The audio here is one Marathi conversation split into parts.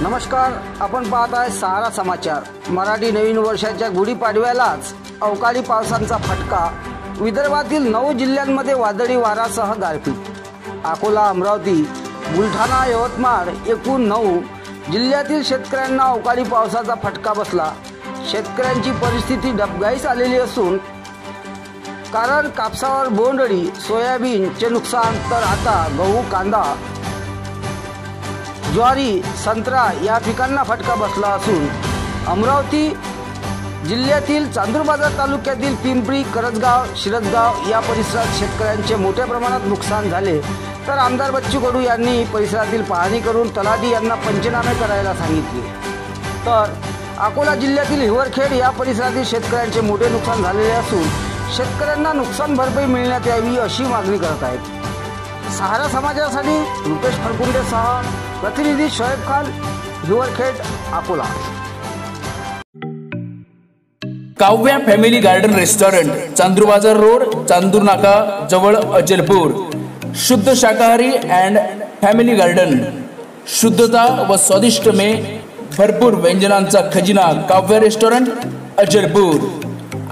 नमस्कार, आपण पाहत आहे सहारा समाचार। मराठी नवीन वर्षाच्या गुढीपाडव्यालाच अवकाळी पावसाचा फटका। विदर्भातील 9 जिल्ह्यांमध्ये वादळी वाऱ्यासह गारपीट। अकोला, अमरावती, बुलढाणा, यवतमाळ एकूण 9 जिल्ह्यातील शेतकऱ्यांना अवकाळी पावसाचा फटका बसला। शेतकऱ्यांची परिस्थिती डबघाईस आलेली असून कारण कापसावर बोंडअळी, सोयाबीनचे नुकसान, तर आता गहू, कांदा, ज्वारी, संत्रा या पिकांना फटका बसला असून अमरावती जिल्ह्यातील चांदूरबाजार तालुक्यातील पिंपरी, करंजगाव, शिरसगाव या परिसरात शेतकऱ्यांचे मोठ्या प्रमाणात नुकसान झाले। तर आमदार बच्चू कडू यांनी परिसरातील पाहणी करून तलाठी यांना पंचनामे करायला सांगितले। तर अकोला जिल्ह्यातील हिवरखेड या परिसरातील शेतकऱ्यांचे मोठे नुकसान झालेले असून शेतकऱ्यांना नुकसान भरपाई मिळण्यात यावी अशी मागणी करत आहेत। सहारा समाचारसाठी रुपेश फरकुंडेसह प्रतिनिधी Shoaib Khan, Hiwarkhed, Akola. Kavya family garden restaurant, Chandurbazar road, Chandur नाका जवळ, अचलपूर। शुद्ध शाकाहारी एंड फॅमिली गार्डन, शुद्धता व स्वादिष्ट में भरपूर व्यंजनांचा खजिना। काव्या रेस्टॉरंट, अचलपूर।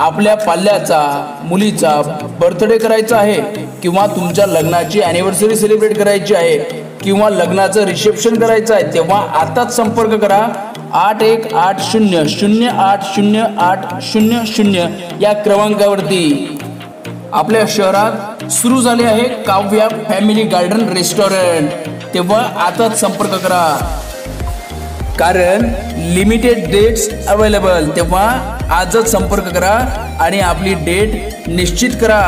आपल्या पाल्याचा, मुलीचा बर्थडे करायचा आहे किंवा तुमच्या लग्नाची अॅनिव्हर्सरी सेलिब्रेट करायची आहे किंवा लग्नाचं रिसेप्शन करायचं आहे, तेव्हा आताच संपर्क करा 8180080800 या क्रमांकावरती। आपल्या शहरात सुरू झाले आहे काव्या फॅमिली गार्डन रेस्टॉरंट, तेव्हा आताच संपर्क करा कारण लिमिटेड डेट्स अवेलेबल। तेव्हा आजच संपर्क करा आणि आपली डेट निश्चित करा।